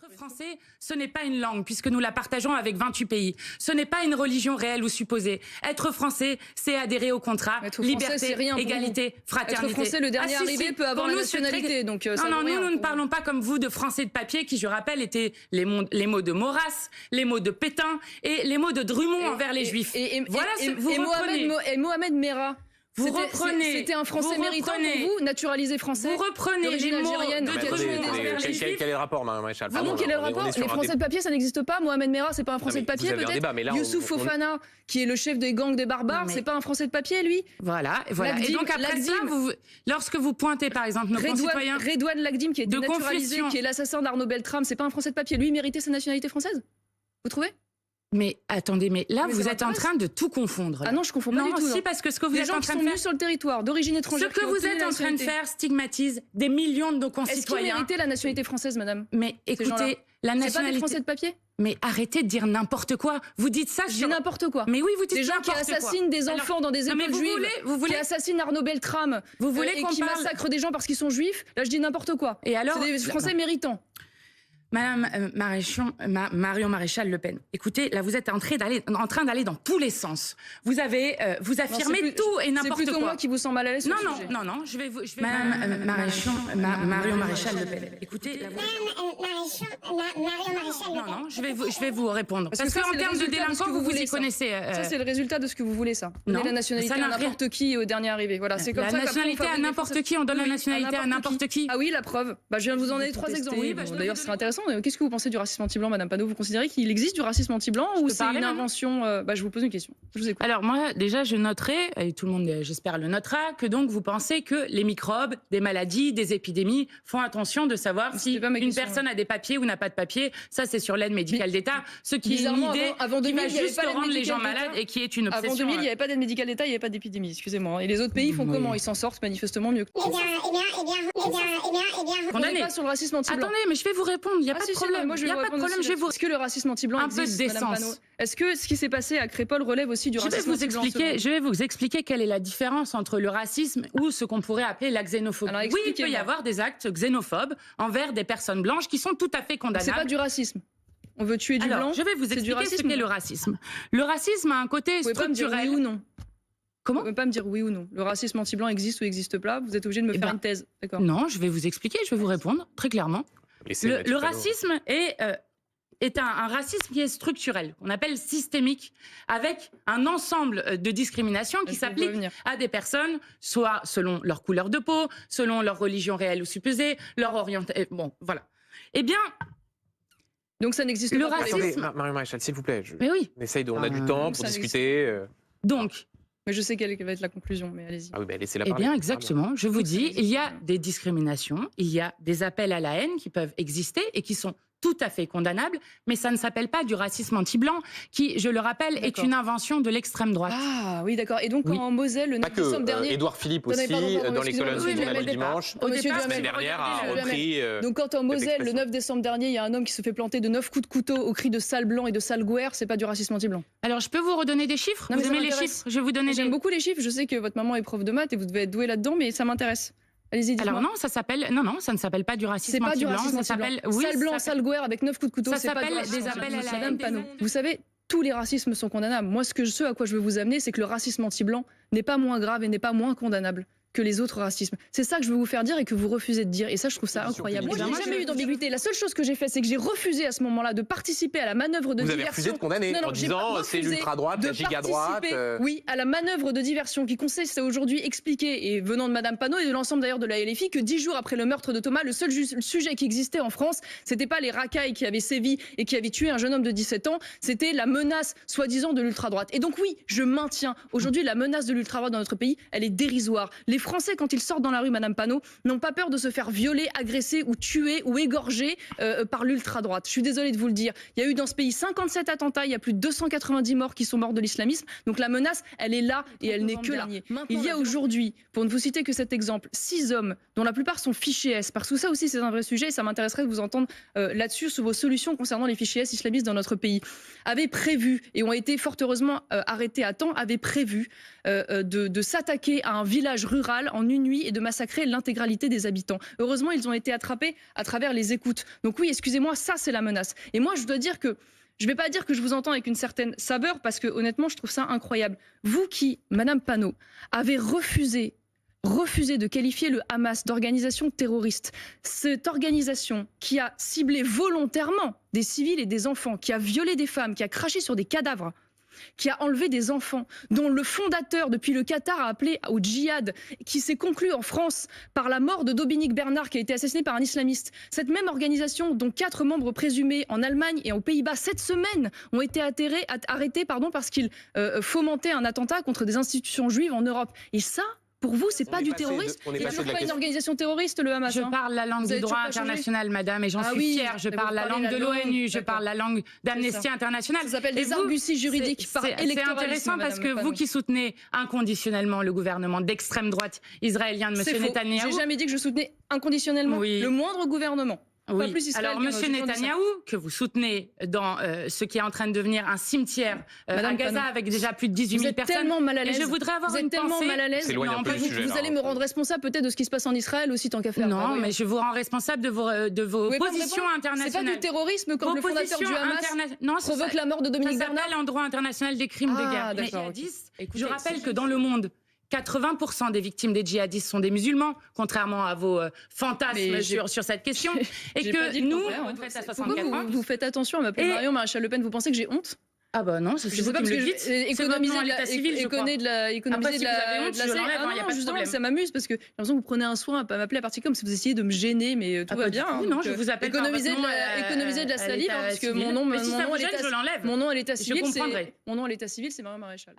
Être français, ce n'est pas une langue, puisque nous la partageons avec 28 pays. Ce n'est pas une religion réelle ou supposée. Être français, c'est adhérer au contrat, liberté, égalité, fraternité. Être français, le dernier arrivé peut avoir la nationalité. Donc, non, nous ne parlons pas comme vous de français de papier, qui, je rappelle, étaient les mots de Maurras, les mots de Pétain et les mots de Drummond envers les Juifs. Mohamed Merah. C'était un Français méritant pour vous, naturalisé français. Vous reprenez les mots de Drummond. Quel est le rapport, Marion Maréchal? Quel est le rapport? Les Français de papier, ça n'existe pas. Mohamed Merah, c'est pas un Français de papier, peut-être. Youssouf Fofana, qui est le chef des gangs des barbares, c'est pas un Français de papier, lui. Voilà. Et donc après ça, lorsque vous pointez, par exemple, nos concitoyens... Redouane Lagdim, qui est dénaturalisé, qui est l'assassin d'Arnaud Beltrame, c'est pas un Français de papier. Lui, il méritait sa nationalité française. Vous trouvez? Mais attendez, mais là, vous êtes en train de tout confondre. Là. Ah non, je confonds pas du tout. Non, si, parce que ce que vous êtes en train de faire... sur le territoire, d'origine étrangère... Ce que vous êtes en train de faire stigmatise des millions de nos concitoyens. Est-ce qu'il méritait la nationalité française, madame? Mais écoutez, la nationalité... C'est pas des Français de papier? Mais arrêtez de dire n'importe quoi. Vous dites ça sur... Je dis n'importe quoi. Mais oui, vous dites des gens qui assassinent des enfants dans des écoles juives, qui assassinent Arnaud Beltrame, qui massacrent des gens parce qu'ils sont juifs. Là, je dis n'importe quoi. Et alors, c'est des Français méritants. Madame Marion Maréchal Le Pen, écoutez, là vous êtes en train d'aller dans tous les sens. Vous affirmez tout et n'importe quoi. C'est plutôt moi qui vous sens mal à l'aise sur le sujet. Non, je vais Madame Marion Maréchal Le Pen, écoutez, là, Marion Maréchal Le Pen. Non, je vais vous répondre. Parce qu'en termes de délinquants, vous y connaissez. Ça, c'est le résultat de ce que vous voulez, ça. Donner la nationalité à n'importe qui au dernier arrivé. Voilà, c'est comme ça. La nationalité à n'importe qui, on donne la nationalité à n'importe qui. Ah oui, la preuve. Je viens de vous en donner 3 exemples. D'ailleurs, ce serait intéressant. Qu'est-ce que vous pensez du racisme anti-blanc, Madame Panot? Vous considérez qu'il existe du racisme anti-blanc ou c'est une invention? Je vous pose une question. Je vous écoute. Alors moi, déjà, je noterai, et tout le monde, j'espère, le notera, que donc vous pensez que les microbes, des maladies, des épidémies font attention de savoir si une personne a des papiers ou n'a pas de papiers. Ça, c'est sur l'aide médicale d'État. Ce qui est une idée qui va juste rendre les gens malades et qui est une obsession. Avant 2000, il n'y avait pas d'aide médicale d'État, il n'y avait pas d'épidémie. Excusez-moi. Et les autres pays font comment? Ils s'en sortent manifestement mieux. Condamné. Pas sur le racisme anti-blanc. Attendez, mais je vais vous répondre. Il n'y a pas de problème. Il n'y a pas de problème. Est-ce que le racisme anti-blanc existe, Madame Panot? Est-ce que ce qui s'est passé à Crépol relève aussi du racisme anti-blanc? Je vais vous expliquer quelle est la différence entre le racisme ou ce qu'on pourrait appeler la xénophobie. Oui, il peut y avoir des actes xénophobes envers des personnes blanches qui sont tout à fait condamnables. C'est pas du racisme. On veut tuer du blanc. Je vais vous expliquer ce qu'est le racisme. Le racisme a un côté structurel. Vous pouvez pas me dire oui ou non? Comment? Vous ne pouvez pas me dire oui ou non. Le racisme anti-blanc existe ou n'existe pas? Vous êtes obligé de me faire une thèse. D'accord. Non, je vais vous expliquer, je vais vous répondre très clairement. Le racisme est un racisme qui est structurel, qu'on appelle systémique, avec un ensemble de discriminations qui s'appliquent à des personnes, soit selon leur couleur de peau, selon leur religion réelle ou supposée, leur orientation. Bon, voilà. Eh bien... Donc ça n'existe pas. Le racisme... Attendez, Marion Maréchal, s'il vous plaît. Mais oui. On a du temps pour discuter. Donc... Mais je sais quelle va être la conclusion, mais allez-y. Ah oui, laissez-la parler. Eh bien, exactement. exactement. Je vous dis, il y a des discriminations, il y a des appels à la haine qui peuvent exister et qui sont tout à fait condamnable, mais ça ne s'appelle pas du racisme anti-blanc, qui, je le rappelle, est une invention de l'extrême droite. Ah oui, d'accord. Et donc, quand en Moselle, le 9 décembre dernier... Édouard Philippe aussi, dans les colonnes du journal du dimanche, la semaine dernière, a repris... Donc, quand en Moselle, le 9 décembre dernier, il y a un homme qui se fait planter de 9 coups de couteau au cri de sale blanc et de sale gouère, c'est pas du racisme anti-blanc? Alors, je peux vous redonner des chiffres? Vous aimez les chiffres? Je vais vous donner J'aime beaucoup les chiffres. Je sais que votre maman est prof de maths et vous devez être doué là-dedans, mais ça m'intéresse. Allez-y, dites-moi. Alors non, ça ne s'appelle pas du racisme anti-blanc. Ça s'appelle sale blanc, sale gouère avec 9 coups de couteau. Ça s'appelle des appels à la haine. Panot. Vous savez, tous les racismes sont condamnables. Moi, ce à quoi je veux vous amener, c'est que le racisme anti-blanc n'est pas moins grave et n'est pas moins condamnable que les autres racismes. C'est ça que je veux vous faire dire et que vous refusez de dire. Et ça, je trouve ça incroyable. Moi, je n'ai jamais eu d'ambiguïté. La seule chose que j'ai fait, c'est que j'ai refusé à ce moment-là de participer à la manœuvre de diversion. Vous avez refusé de condamner en disant c'est l'ultra-droite, la giga-droite. Oui, à la manœuvre de diversion qui consiste à aujourd'hui expliquer, et venant de Madame Panot et de l'ensemble d'ailleurs de la LFI, que 10 jours après le meurtre de Thomas, le seul sujet qui existait en France, c'était pas les racailles qui avaient sévi et qui avaient tué un jeune homme de 17 ans, c'était la menace soi-disant de l'ultra-droite. Et donc oui, je maintiens, aujourd'hui la menace de l'ultra-droite dans notre pays, elle est dérisoire. Les Français, quand ils sortent dans la rue, Madame Panot, n'ont pas peur de se faire violer, agresser ou tuer ou égorger par l'ultra-droite. Je suis désolée de vous le dire. Il y a eu dans ce pays 57 attentats, il y a plus de 290 morts qui sont morts de l'islamisme. Donc la menace, elle est là et elle n'est que là. Il y a aujourd'hui, pour ne vous citer que cet exemple, 6 hommes, dont la plupart sont fichés S, parce que ça aussi c'est un vrai sujet et ça m'intéresserait de vous entendre là-dessus, sur vos solutions concernant les fichiers S islamistes dans notre pays, avaient prévu, et ont été fort heureusement arrêtés à temps, avaient prévu de s'attaquer à un village rural rurales en une nuit et de massacrer l'intégralité des habitants. Heureusement, ils ont été attrapés à travers les écoutes. Donc oui, excusez-moi, ça c'est la menace. Et moi, je dois dire que je ne vais pas dire que je vous entends avec une certaine saveur, parce que honnêtement, je trouve ça incroyable. Vous qui, Madame Panot, avez refusé de qualifier le Hamas d'organisation terroriste, cette organisation qui a ciblé volontairement des civils et des enfants, qui a violé des femmes, qui a craché sur des cadavres, qui a enlevé des enfants, dont le fondateur depuis le Qatar a appelé au djihad, qui s'est conclu en France par la mort de Dominique Bernard, qui a été assassiné par un islamiste. Cette même organisation, dont 4 membres présumés en Allemagne et aux Pays-Bas cette semaine ont été arrêtés parce qu'ils fomentaient un attentat contre des institutions juives en Europe. Et ça, pour vous, c'est pas du terrorisme? Il n'y a toujours pas une organisation terroriste, le Hamas. Je parle la langue du droit international, madame, et j'en suis fière. Je parle la langue de l'ONU, je parle la langue d'Amnesty International. Ça s'appelle des arguties juridiques par électoralisme. C'est intéressant parce que vous qui soutenez inconditionnellement le gouvernement d'extrême droite israélien de M. Netanyahou... J'ai jamais dit que je soutenais inconditionnellement le moindre gouvernement. Oui. Alors, M. Netanyahou, que vous soutenez dans ce qui est en train de devenir un cimetière à Gaza avec déjà plus de 18 000 personnes. Tellement mal à l'aise. Et je voudrais avoir une pensée... Vous êtes tellement mal à l'aise. Vous allez me rendre responsable peut-être de ce qui se passe en Israël aussi, tant qu'à faire. Non, mais je vous rends responsable de vos positions internationales. C'est pas du terrorisme quand le fondateur du Hamas provoque la mort de Dominique Bernard. Ça s'appelle en droit international des crimes de guerre. Je rappelle que dans le monde, 80% des victimes des djihadistes sont des musulmans, contrairement à vos fantasmes sur cette question. Et que nous, on traite à 64 ans. Vous faites attention à m'appeler Marion Maréchal Le Pen, vous pensez que j'ai honte? Ah bah non, c'est vous qui me le dites. Économiser de la justement, ça m'amuse parce que j'ai l'impression que vous prenez un soin à m'appeler à partir comme si vous essayez de me gêner, mais tout va bien. Non, je vous appelle économiser de la salive parce que mon nom à l'état civil, c'est Marion Maréchal.